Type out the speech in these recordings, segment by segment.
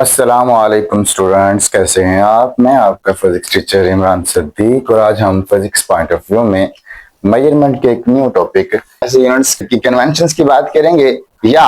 अस्सलामुअलैकुम स्टूडेंट्स, कैसे हैं आप। मैं आपका फिजिक्स टीचर इमरान सिद्दीक और आज हम फिजिक्स पॉइंट ऑफ व्यू में मेजरमेंट के एक न्यू टॉपिक ऐसे यूनिट्स की कन्वेंशंस की बात करेंगे। या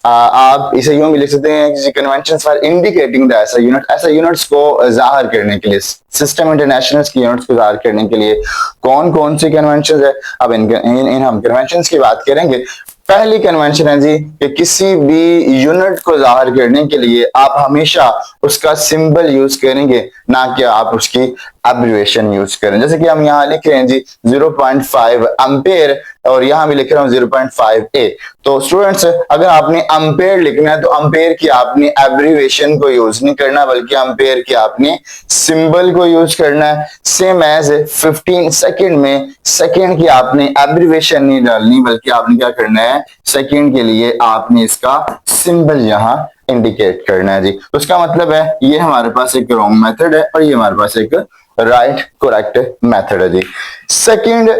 आप इसे यूं भी लिख सकते हैं कि कन्वेंशंस फॉर इंडिकेटिंग द ऐसा यूनिट्स को जाहिर करने के लिए, सिस्टम इंटरनेशनल की यूनिट्स को जाहिर करने के लिए कौन कौन सी कन्वेंशंस है। अब इन हम कन्वेंशंस की बात करेंगे। पहली कन्वेंशन है जी कि किसी भी यूनिट को जाहिर करने के लिए आप हमेशा उसका सिंबल यूज करेंगे, ना कि आप उसकी एब्रिविएशन यूज करें। जैसे कि हम यहाँ लिख रहे हैं जी 0.5 एम्पेयर और यहाँ भी लिख रहा हूँ 0.5 ए। तो स्टूडेंट्स, अगर आपने एम्पेयर लिखना है तो एम्पेयर की आपने एब्रिविएशन को यूज नहीं करना, बल्कि एम्पेयर की आपने सिंबल को यूज करना है। सेम एज 15 सेकंड में सेकंड की आपने एब्रिविएशन नहीं डालनी, बल्कि आपने क्या करना है, सेकंड के लिए आपने इसका सिंबल यहाँ इंडिकेट करना है जी। तो उसका मतलब है ये हमारे पास एक रॉन्ग मेथड है और ये हमारे पास एक राइट करेक्ट मेथड है जी। सेकंड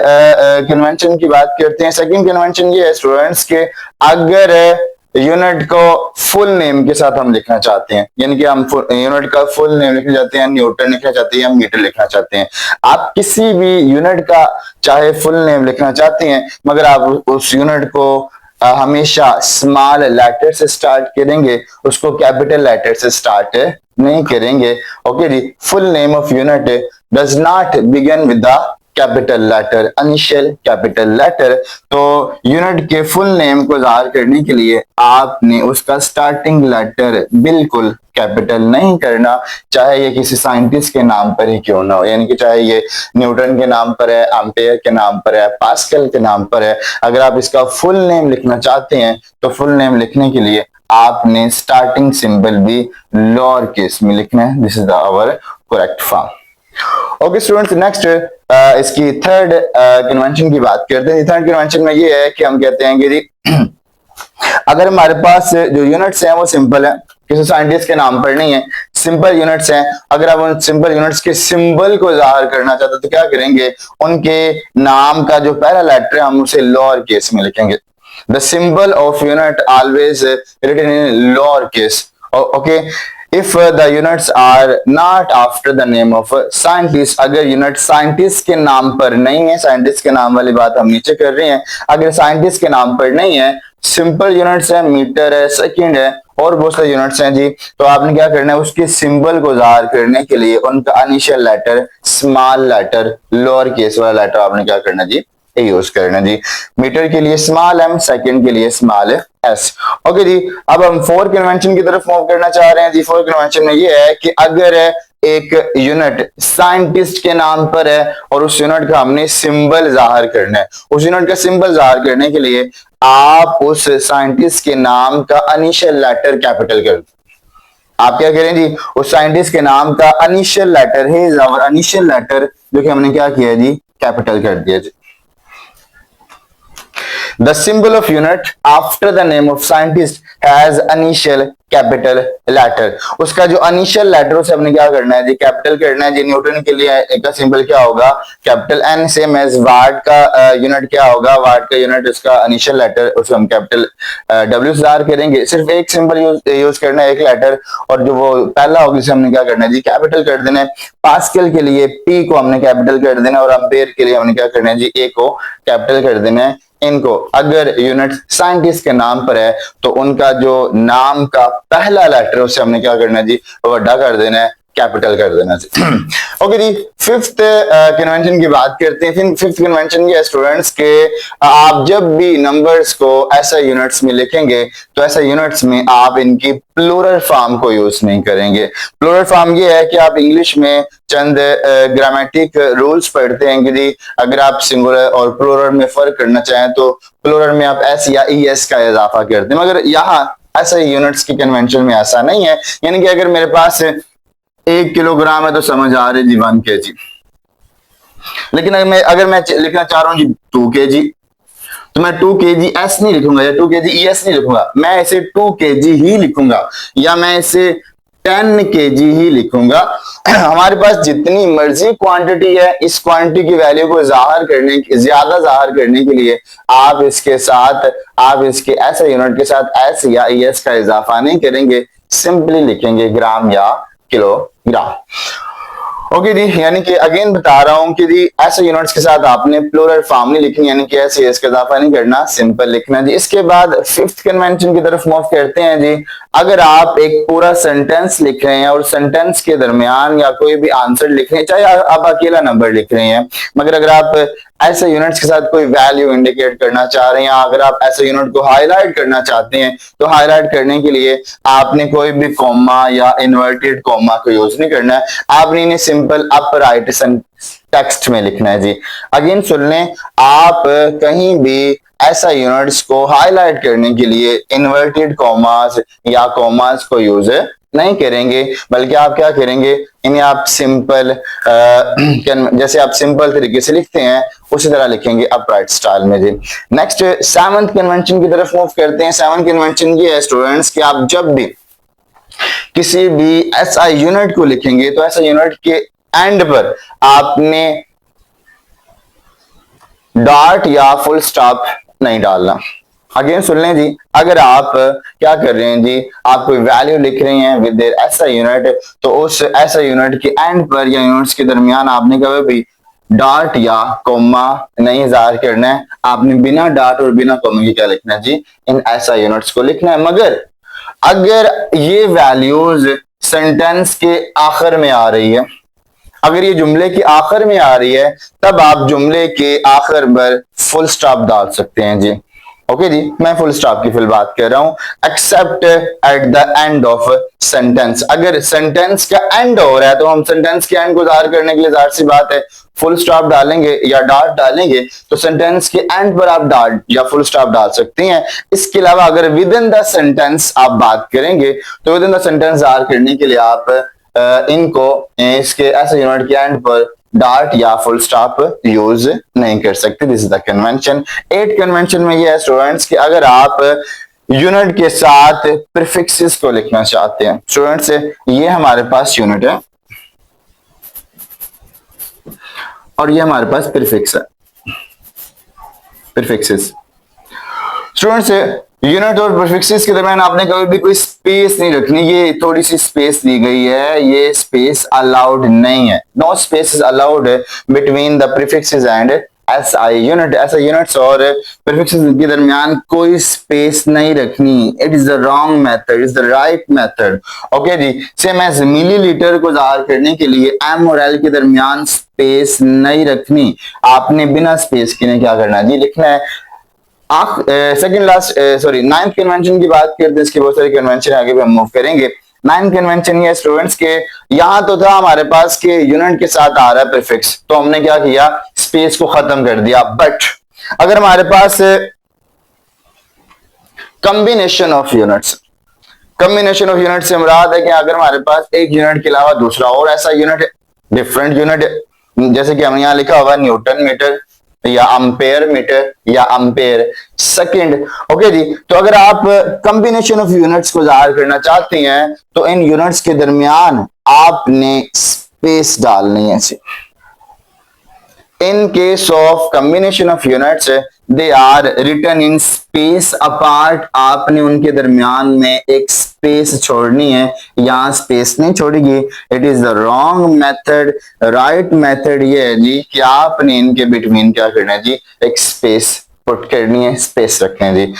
कन्वेंशन की बात करते हैं। सेकंड कन्वेंशन ये है स्टूडेंट्स के, अगर यूनिट को फुल नेम के साथ हम लिखना चाहते हैं, यानी कि हम यूनिट का फुल नेम लिखना चाहते हैं, न्यूटन लिखना चाहते हैं या मीटर लिखना चाहते हैं, आप किसी भी यूनिट का चाहे फुल नेम लिखना चाहते हैं, मगर आप उस यूनिट को हमेशा स्मॉल लेटर से स्टार्ट करेंगे, उसको कैपिटल लेटर से स्टार्ट नहीं करेंगे। ओके जी। Full name of unit does not begin with the capital letter, initial capital letter. तो यूनिट के फुल नेम को जाहिर करने के लिए आपने उसका स्टार्टिंग लेटर बिल्कुल कैपिटल नहीं करना, चाहे ये किसी साइंटिस्ट के नाम पर ही क्यों ना हो, यानी कि चाहे ये न्यूटन के नाम पर है, एम्पेयर के नाम पर है, पास्कल के नाम पर है। अगर आप इसका फुल नेम लिखना चाहते हैं तो फुल नेम लिखने के लिए आपने स्टार्टिंग सिंबल भी लोअर केस में लिखना है। This is our correct form. Okay students, next इसकी थर्ड कन्वेंशन की बात करते हैं। थर्ड कन्वेंशन में ये है कि हम कहते हैं कि जी अगर हमारे पास जो यूनिट्स हैं वो सिंपल है, किसी साइंटिस्ट के नाम पर नहीं है, सिंपल यूनिट्स हैं, अगर आप उन सिंपल यूनिट्स के सिंबल को जाहिर करना चाहते हैं तो क्या करेंगे, उनके नाम का जो पहला लेटर है हम उसे लोअर केस में लिखेंगे। The symbol of unit always written in lower case. Okay, if the units are not after the name of scientist, अगर यूनिट साइंटिस्ट के नाम पर नहीं है, साइंटिस्ट के नाम वाली बात हम नीचे कर रहे हैं, अगर साइंटिस्ट के नाम पर नहीं है, सिंपल यूनिट्स है, मीटर है, सेकंड है और बहुत सारे यूनिट्स हैं जी, तो आपने क्या करना है, उसके सिंबल को जाहिर करने के लिए उनका initial letter small letter lower case वाला लेटर आपने क्या करना जी, यूज करना जी। मीटर के लिए स्मॉल एम, सेकंड के लिए स्मॉल एस। ओके जी, अब हम फोर कन्वेंशन की तरफ मूव करना चाह रहे हैं जी। फोर कन्वेंशन में ये है कि अगर एक यूनिट साइंटिस्ट के नाम पर है और उस यूनिट का हमने सिंबल जाहिर करना है, उस यूनिट का सिंबल जाहिर करने के लिए आप उस साइंटिस्ट के नाम का इनिशियल लेटर कैपिटल कर, आप क्या करें जी, उस साइंटिस्ट के नाम का इनिशियल लेटर है और इनिशियल लेटर जो कि हमने क्या किया जी, कैपिटल कर दिया जी। The symbol of unit after the name of scientist has initial capital letter. उसका जो इनिशियल लेटर उसे हमने क्या करना है जी, कैपिटल करना है जी। न्यूटन के लिए एक का सिंबल क्या होगा, capital N. Same as watt का यूनिट क्या होगा, वाट का यूनिट उसका इनिशियल लेटर उसे हम कैपिटल डब्ल्यू से जाहिर करेंगे। सिर्फ एक सिंबल यूज करना है, एक लेटर, और जो वो पहला होगा उसे हमने क्या करना है जी, कैपिटल कर देना है। पास्कल के लिए पी को हमने कैपिटल कर देना है और एम्पेयर के लिए हमने क्या करना है जी, ए को कैपिटल कर देना है। इनको अगर यूनिट साइंटिस्ट के नाम पर है तो उनका जो नाम का पहला लेटर उसे हमने क्या करना है जी, बड़ा कर देना है, कैपिटल कर देना जी। ओके जी, फिफ्थ कन्वेंशन की बात करते हैं। फिफ्थ कन्वेंशन ये है स्टूडेंट्स के, आप जब भी नंबर्स को ऐसा यूनिट्स में लिखेंगे तो ऐसा यूनिट्स में आप इनकी प्लूरल फॉर्म को यूज नहीं करेंगे। प्लूरल फॉर्म ये है कि आप इंग्लिश में चंद ग्रामेटिक रूल्स पढ़ते हैं कि जी अगर आप सिंगुलर और प्लूरल में फर्क करना चाहें तो प्लूरल में आप एस या ई एस का इजाफा करते हैं, मगर यहाँ ऐसा यूनिट्स की कन्वेंशन में ऐसा नहीं है। यानी कि अगर मेरे पास 1 किलोग्राम है तो समझ आ रही जी 1 kg, लेकिन अगर मैं लिखना चाह रहा हूं जी 2 kg तो मैं 2 kg एस नहीं लिखूंगा या 2 kg ई एस नहीं लिखूंगा, मैं इसे 2 kg ही लिखूंगा या मैं इसे 10 kg ही लिखूंगा। हमारे पास जितनी मर्जी क्वांटिटी है, इस क्वांटिटी की वैल्यू को ज्यादा जाहिर करने के लिए आप इसके साथ, आप इसके ऐसे यूनिट के साथ एस या ई एस का इजाफा नहीं करेंगे, सिंपली लिखेंगे ग्राम या किलोग्राम। ओके जी, यानी कि अगेन बता रहा हूं कि जी ऐसे यूनिट्स के साथ आपने प्लूरल फॉर्म नहीं लिखनी, यानी कि ऐसे इसका इजाफा नहीं करना, सिंपल लिखना जी। इसके बाद फिफ्थ कन्वेंशन की तरफ मूव करते हैं जी। अगर आप एक पूरा सेंटेंस लिख रहे हैं और सेंटेंस के दरमियान या कोई भी आंसर लिख रहे हैं, चाहे आप अकेला नंबर लिख रहे हैं, मगर अगर आप ऐसे यूनिट्स के साथ कोई वैल्यू इंडिकेट करना चाह रहे हैं या अगर आप ऐसे यूनिट को हाईलाइट करना चाहते हैं, तो हाईलाइट करने के लिए आपने कोई भी कॉमा या इन्वर्टेड कॉमा को यूज नहीं करना है, आपने इन्हें सिंपल अपराइट टेक्स्ट में लिखना है जी। अगेन सुन लें, आप कहीं भी ऐसा यूनिट्स को हाईलाइट करने के लिए इन्वर्टेड कॉमास या कॉमास को यूज नहीं करेंगे, बल्कि आप क्या करेंगे, इन्हें आप सिंपल जैसे आप सिंपल तरीके से लिखते हैं उसी तरह लिखेंगे अपराइट स्टाइल में जी। नेक्स्ट सेवंथ कन्वेंशन की तरफ मूव करते हैं। सेवंथ कन्वेंशन ये है स्टूडेंट्स कि आप जब भी किसी भी ऐसा यूनिट को लिखेंगे तो ऐसा यूनिट के एंड पर आपने डॉट या फुल स्टॉप नहीं डालना। अगेन सुन लें जी, अगर आप क्या कर रहे हैं जी, आप कोई वैल्यू लिख रहे हैं विद ऐसा यूनिट, तो उस ऐसा यूनिट के एंड पर या यूनिट्स के दरमियान आपने कभी भी डॉट या कोमा नहीं इजाफा करना है, आपने बिना डॉट और बिना कोमा के क्या लिखना है जी, इन ऐसा यूनिट्स को लिखना है। मगर अगर ये वैल्यूज सेंटेंस के आखिर में आ रही है, अगर ये जुमले के आखिर में आ रही है, तब आप जुमले के आखिर पर फुल स्टॉप डाल सकते हैं जी। ओके जी, मैं फुल स्टॉप की फिल बात कर रहा हूं। Accept at the end of sentence, अगर सेंटेंस का एंड हो रहा है तो हम सेंटेंस के एंड को जाहिर करने के लिए जाहिर सी बात है फुल स्टॉप डालेंगे या डॉट डालेंगे, तो सेंटेंस के एंड पर आप डॉट या फुल स्टॉप डाल सकते हैं। इसके अलावा अगर विद इन द सेंटेंस आप बात करेंगे तो विद इन द सेंटेंस जाहिर करने के लिए आप इनको इसके ऐसे यूनिट के एंड पर डॉट या फुल स्टॉप यूज नहीं कर सकते। This is the convention. 8 convention में ये है स्टूडेंट्स कि अगर आप यूनिट के साथ प्रीफिक्सेस को लिखना चाहते हैं, स्टूडेंट्स ये हमारे पास यूनिट है और ये हमारे पास प्रीफिक्स है, प्रीफिक्सेस। स्टूडेंट्स यूनिट और प्रीफिक्सेस के दरमियान आपने कभी भी कोई स्पेस नहीं रखनी, ये थोड़ी सी स्पेस दी गई है, ये स्पेस अलाउड नहीं है। No space is allowed between the prefixes and SI unit. ऐसा यूनिट्स और प्रीफिक्सेस के दरमियान कोई स्पेस नहीं रखनी। It is the wrong method, is the right method. Okay जी, सेम एज मिलीलीटर को जाहिर करने के लिए एम और एल के दरमियान स्पेस नहीं रखनी, आपने बिना स्पेस के क्या करना है जी, लिखना है। Second last sorry 9th convention की बात करते हैं, इसके बहुत सारे कन्वेंशन आगे भी हम मूव करेंगे। 9th कन्वेंशन ये स्टूडेंट्स के, यहां तो था हमारे पास के यूनिट के साथ आ रहा है प्रीफिक्स, तो हमने क्या किया, स्पेस को खत्म कर दिया। बट अगर हमारे पास combination of units, combination of unit से मुराद है कि अगर हमारे पास एक यूनिट के अलावा दूसरा और ऐसा यूनिट, डिफरेंट यूनिट, जैसे कि हम यहाँ लिखा हुआ न्यूटन मीटर या अम्पेयर मीटर या अम्पेयर सेकंड। ओके जी, तो अगर आप कॉम्बिनेशन ऑफ यूनिट्स को जाहिर करना चाहते हैं तो इन यूनिट्स के दरमियान आपने स्पेस डालनी है। In case of combination of units, they are written in space apart। आपने उनके दरमियान में एक स्पेस छोड़नी है, यहाँ स्पेस नहीं छोड़ेगी। It is the wrong method. Right method ये है जी कि आपने इनके बिटवीन क्या करना है जी, एक स्पेस पुट करनी है, स्पेस रखना है जी।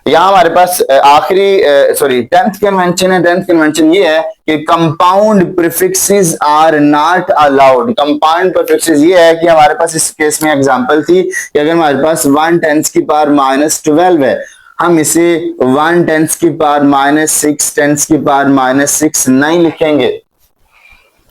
यहाँ हमारे पास आखिरी सॉरी 10th कन्वेंशन है। 10th कन्वेंशन ये है कि compound prefixes are not allowed. Compound prefixes ये है कि हमारे पास इस केस में एग्जांपल थी कि अगर हमारे पास 1 10 की पावर -12 है, हम इसे 1 10 की पावर -6 10 की पावर -6 नहीं लिखेंगे,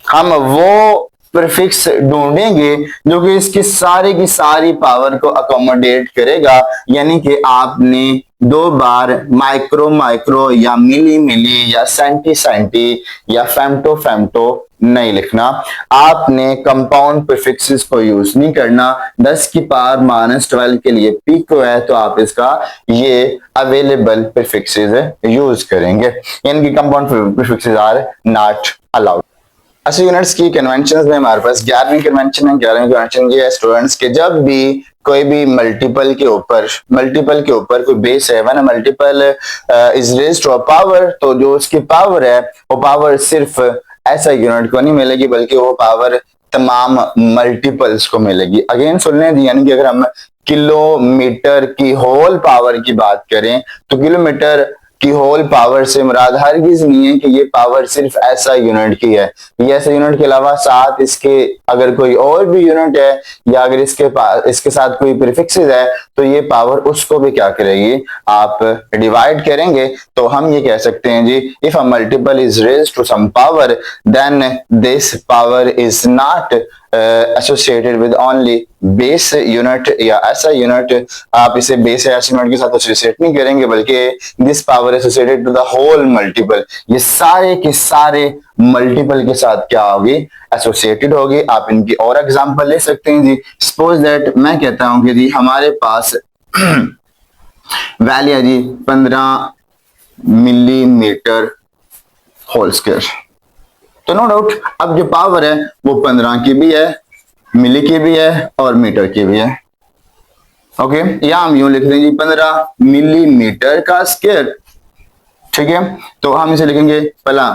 हम वो प्रीफिक्स ढूंढेंगे जो कि इसकी सारी की सारी पावर को अकोमोडेट करेगा। यानी कि आपने 2 बार माइक्रो माइक्रो या मिली मिली या सेंटी सेंटी या फेम्टो फेम्टो नहीं लिखना। आपने कंपाउंड प्रीफिक्सेस को यूज नहीं करना। 10 की पावर -12 के लिए पिको है तो आप इसका ये अवेलेबल प्रीफिक्सेस यूज करेंगे, यानी कि compound prefixes are not allowed. ऐसे यूनिट्स की कन्वेंशन में हमारे पास 11वीं कन्वेंशन है। 11वीं कन्वेंशन ये है स्टूडेंट्स के, जब भी कोई भी मल्टीपल के ऊपर कोई बेस है, when multiple is raised to a power, तो जो उसकी पावर है वो पावर सिर्फ ऐसा यूनिट को नहीं मिलेगी बल्कि वो पावर तमाम मल्टीपल्स को मिलेगी। अगेन सुनने दी, यानी कि अगर हम किलोमीटर की होल पावर की बात करें तो किलोमीटर की होल पावर से मुराद हरगिज नहीं है कि ये पावर सिर्फ ऐसा यूनिट की है। ये ऐसा यूनिट के अलावा साथ इसके अगर कोई और भी यूनिट है या अगर इसके साथ कोई प्रीफिक्सेस है तो ये पावर उसको भी क्या करेगी, आप डिवाइड करेंगे। तो हम ये कह सकते हैं जी, if a multiple is raised to some power then this power is not associated with only base unit, या ऐसा यूनिट आप इसे बेस या ऐसे यूनिट के साथ एसोसिएट नहीं करेंगे बल्कि this power associated to the whole multiple, ये सारे के सारे मल्टीपल के साथ क्या होगी, एसोसिएटेड होगी। आप इनकी और एग्जांपल ले सकते हैं जी। सपोज दैट मैं कहता हूं कि जी हमारे पास वैल्यू है जी 15 मिलीमीटर होल स्क्वायर, तो नो डाउट अब जो पावर है वो 15 की भी है, मिली की भी है और मीटर की भी है। ओके, या हम यूं लिख देंगे 15 मिलीमीटर का स्क्वायर, ठीक है। तो हम इसे लिखेंगे पहला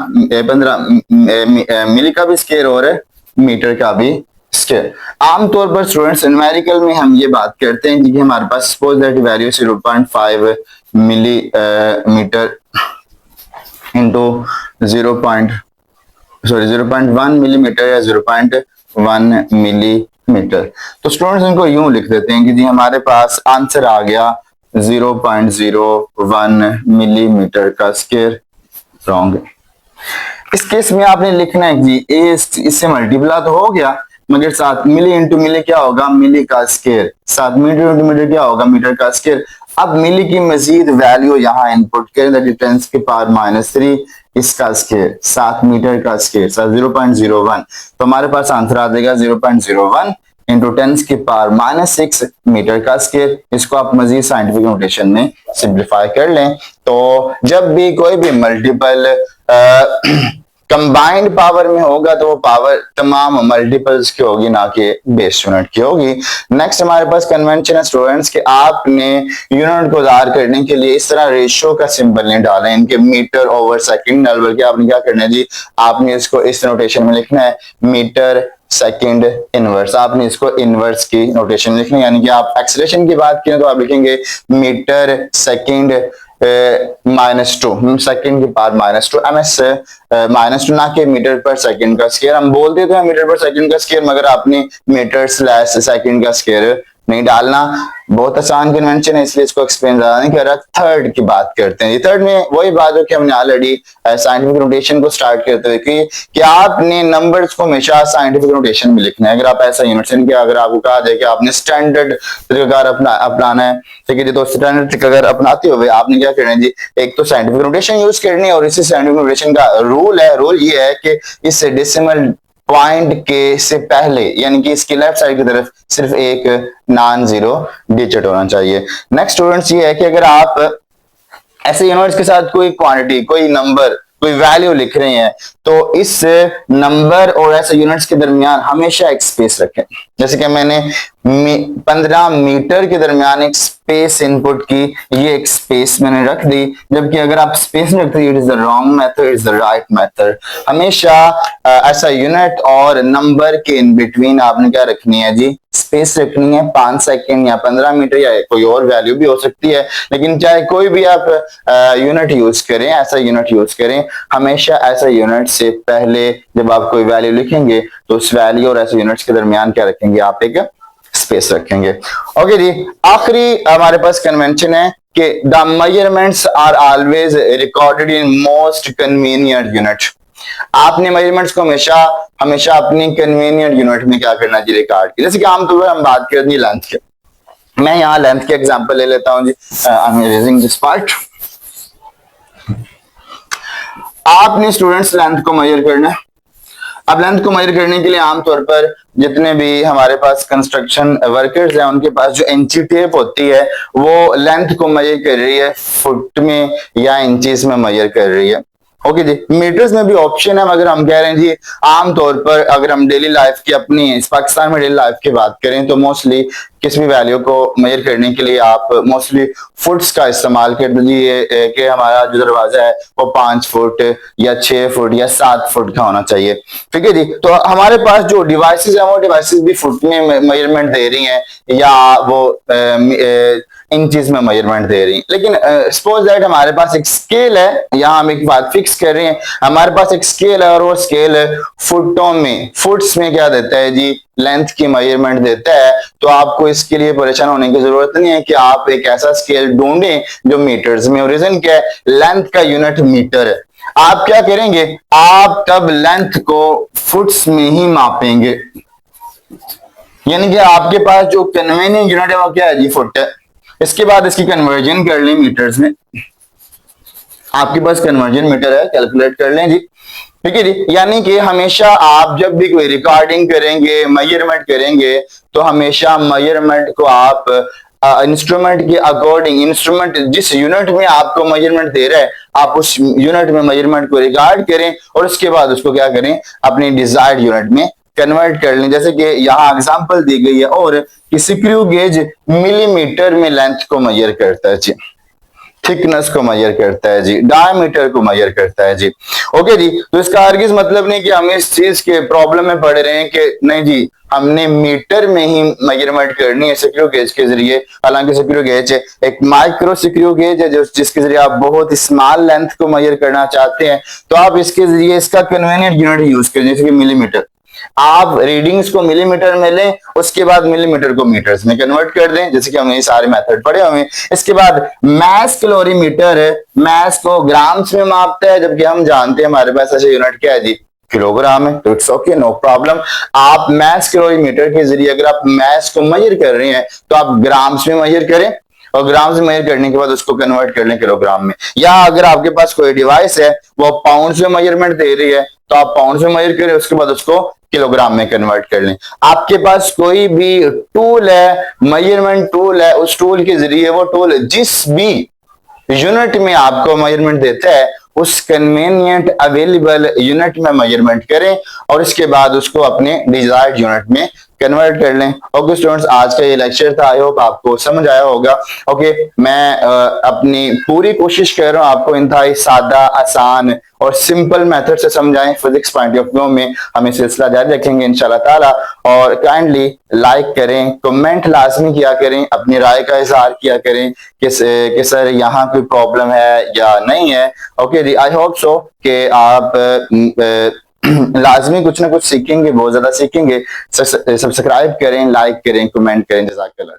15 मिली का भी स्क्वायर और मीटर का भी स्क्वायर। आमतौर पर स्टूडेंट्स न्यूमेरिकल में हम ये बात करते हैं कि हमारे पास suppose that value 0.5 millimetre into 0.1 millimetre या 0.1 मिलीमीटर। तो स्टूडेंट्स इनको यूं लिख देते हैं कि जी हमारे पास आंसर आ गया 0.01 मिलीमीटर का स्क्वायर। रॉन्ग। इस केस में आपने लिखना है जी ए इससे मल्टीप्लाई तो हो गया मगर 7 मिली इंटू मिली क्या होगा, मिली का स्क्वायर। 7 मीटर इंटू मीटर क्या होगा, मीटर का स्क्वायर। अब मिली की मजीद वैल्यू यहाँ इनपुट करें, दैट इज 10 की पावर -3 इसका स्क्वायर, 7 मीटर का स्क्वायर 0.01, तो हमारे पास आंसर आ जाएगा 0.01 इंटू 10 की पावर -6 मीटर का स्क्वायर। इसको आप मजीद साइंटिफिक नोटेशन में सिंप्लीफाई कर लें। तो जब भी कोई भी मल्टीपल कंबाइंड पावर में होगा तो वो पावर तमाम मल्टीपल्स की होगी, ना कि बेस यूनिट की होगी। नेक्स्ट हमारे पास कन्वेंशन है स्टूडेंट्स कि आपने यूनिट को ज़ाहिर करने के लिए इस तरह रेशियो का सिंबल नहीं डाला है इनके मीटर ओवर सेकंड, बल्कि आपने क्या करना है जी, आपने इसको इस नोटेशन में लिखना है मीटर सेकंड इनवर्स। आपने इसको इनवर्स की नोटेशन लिखनी है, यानी कि आप एक्सेलरेशन की बात करें तो आप लिखेंगे मीटर सेकंड -2 सेकंड की पावर -2 ms -2, ना कि मीटर पर सेकंड का स्क्वायर। हम बोलते तो हैं मीटर पर सेकंड का स्क्वायर मगर आपने मीटर स्लैश सेकंड का स्क्वायर नहीं डालना। बहुत आसान कन्वेंशन है इसलिए इसको एक्सप्लेन ज्यादा नहीं कर रहा। थर्ड की बात करते हैं। थर्ड में वही बात है कि हमने ऑलरेडी साइंटिफिक नोटेशन को स्टार्ट करते हुए कि आपने नंबर्स को हमेशा साइंटिफिक नोटेशन में लिखना है। अगर आप ऐसा यूनिट से नहीं, अगर आपको कहा जाए कि आपने स्टैंडर्ड तरीकाकार अपनाना है, ठीक है जी, तो स्टैंडर्ड तरीकाकार अपनाते हुए आपने क्या करना है जी, एक तो साइंटिफिक नोटेशन यूज करनी है और इसी साइंटिफिक नोटेशन का रूल ये है कि इस डेसिमल पॉइंट के से पहले यानी कि इसकी लेफ्ट साइड की तरफ सिर्फ एक नॉन जीरो डिजिट होना चाहिए। नेक्स्ट स्टूडेंट्स ये है कि अगर आप ऐसे यूनिट्स के साथ कोई क्वांटिटी, कोई नंबर, कोई वैल्यू लिख रहे हैं तो इस नंबर और ऐसे यूनिट्स के दरमियान हमेशा एक स्पेस रखें। जैसे कि मैंने 15 मीटर के दरमियान एक स्पेस इनपुट की, ये एक स्पेस मैंने रख दी, जबकि अगर आप स्पेस नहीं रखते, it is the wrong method, it is the right method. हमेशा ऐसा यूनिट और नंबर के इन बिटवीन आपने क्या रखनी है जी, स्पेस रखनी है। 5 सेकंड या 15 मीटर या कोई और वैल्यू भी हो सकती है, लेकिन चाहे कोई भी आप यूनिट यूज करें, ऐसा यूनिट यूज करें, हमेशा ऐसा यूनिट से पहले जब आप कोई वैल्यू लिखेंगे तो उस वैल्यू और ऐसे यूनिट्स के दरमियान क्या रखेंगे, आप एक स्पेस रखेंगे। ओके जी, आखिरी हमारे पास कन्वेंशन है कि the measurements are always recorded in most convenient unit. आपने मेजरमेंट्स को हमेशा अपनी कन्वीनियंट यूनिट में क्या करना चाहिए, रिकॉर्ड की। जैसे कि आमतौर पर हम बात करते हैं लेंथ के, मैं यहाँ लेंथ के एग्जांपल ले लेता हूँ जी। I am erasing this part. आपने स्टूडेंट्स लेंथ को मेजर करना है। अब लेंथ को मेजर करने के लिए आमतौर पर जितने भी हमारे पास कंस्ट्रक्शन वर्कर्स हैं उनके पास जो इंची टेप होती है वो लेंथ को मेजर कर रही है फुट में या इंचेस में मेजर कर रही है। ओके जी, मीटर्स में भी ऑप्शन है, मगर हम कह रहे हैं जी आमतौर पर अगर हम डेली लाइफ की अपनी इस पाकिस्तान में डेली लाइफ की बात करें तो मोस्टली किसी भी वैल्यू को मेजर करने के लिए आप मोस्टली फुट्स का इस्तेमाल करते हैं जी। ये कि हमारा जो दरवाजा है वो 5 फुट या 6 फुट या 7 फुट का होना चाहिए, ठीक है जी। तो हमारे पास जो डिवाइसेस है वो डिवाइसेस भी फुट में मेजरमेंट दे रही हैं या वो इंचेस में मेजरमेंट दे रही है। लेकिन सपोज दैट हमारे पास एक स्केल है, यहाँ हम एक बात फिक्स कर रहे हैं, हमारे पास एक स्केल है और वो स्केल फुटों में, फुट्स में क्या देता है जी, लेंथ की मेजरमेंट देता है। तो आपको इसके लिए परेशान होने की जरूरत नहीं है कि आप एक ऐसा स्केल ढूंढें जो मीटर्स में, और रीजन क्या है, लेंथ का यूनिट मीटर है। आप क्या करेंगे, आप तब लेंथ को फुट्स में ही मापेंगे, यानी कि आपके पास जो कन्वेनियंट यूनिट है वो क्या है जी, फुट है। इसके बाद इसकी कन्वर्जन कर लें मीटर्स में, आपके पास कन्वर्जन मीटर है, कैलकुलेट कर लें जी, ठीक है जी। यानी कि हमेशा आप जब भी कोई रिकॉर्डिंग करेंगे, मेजरमेंट करेंगे, तो हमेशा मेजरमेंट को आप इंस्ट्रूमेंट के अकॉर्डिंग, इंस्ट्रूमेंट जिस यूनिट में आपको मेजरमेंट दे रहा है आप उस यूनिट में मेजरमेंट को रिकॉर्ड करें और उसके बाद उसको क्या करें, अपनी डिजायर्ड यूनिट में कन्वर्ट कर लें। जैसे कि यहाँ एग्जांपल दी गई है, और कि स्क्रू गेज मिलीमीटर में लेंथ को मेजर करता है जी, थिकनेस को मेजर करता है जी, डायमीटर को मेजर करता है जी। ओके जी, तो इसका हरगिज मतलब नहीं कि हम इस चीज के प्रॉब्लम में पड़ रहे हैं कि नहीं जी हमने मीटर में ही मेजरमेंट करनी है स्क्रू गेज के जरिए। हालांकि स्क्रू गेज एक माइक्रो स्क्रू गेज है जो जिसके जरिए आप बहुत स्मॉल लेंथ को मेजर करना चाहते हैं, तो आप इसके जरिए इसका कन्वीनियंट यूनिट यूज करें, जैसे कि मिलीमीटर। आप रीडिंग्स को मिलीमीटर में लें, उसके बाद मिलीमीटर को मीटर्स में कन्वर्ट कर दें, जैसे कि हमने ये सारे मेथड पढ़े हुए हैं। इसके बाद मास कैलोरीमीटर है, मास को ग्राम्स में मापता है, जबकि हम जानते हैं हमारे पास ऐसा यूनिट क्या है जी, किलोग्राम है। तो इट्स ओके, नो प्रॉब्लम। आप मास कैलोरीमीटर के जरिए अगर आप मास को मेजर कर रहे हैं तो आप ग्राम्स में मेजर करें, और ग्राम से मेजर करने के बाद उसको कन्वर्ट कर लें किलोग्राम में। या अगर आपके पास कोई डिवाइस है वो पाउंड में मेजरमेंट दे रही है तो आप पाउंड में मेजर करें, उसके बाद उसको किलोग्राम में कन्वर्ट कर लें। आपके पास कोई भी टूल है, मेजरमेंट टूल है, उस टूल के जरिए वो टूल जिस भी यूनिट में आपको मेजरमेंट देता है उस कन्वीनियंट अवेलेबल यूनिट में मेजरमेंट करें और इसके बाद उसको अपने डिजायर्ड यूनिट में कन्वर्ट कर लें। ओके स्टूडेंट्स, आज का ये लेक्चर था, आई होप आपको समझ आया होगा। ओके, मैं अपनी पूरी कोशिश कर रहा हूं आपको इंतहाई सादा, आसान और सिंपल मेथड से समझाएं। फिजिक्स पॉइंट ऑफ व्यू में हम ये सिलसिला जारी रखेंगे इंशाल्लाह ताला। और काइंडली लाइक करें, कमेंट लाजमी किया करें, अपनी राय का इजहार किया करें कि सर यहाँ कोई प्रॉब्लम है या नहीं है। Okay ji, I hope so कि आप लाजमी कुछ ना कुछ सीखेंगे, बहुत ज्यादा सीखेंगे। सब्सक्राइब करें, लाइक करें, कमेंट करें। जज़ाकल्लाह।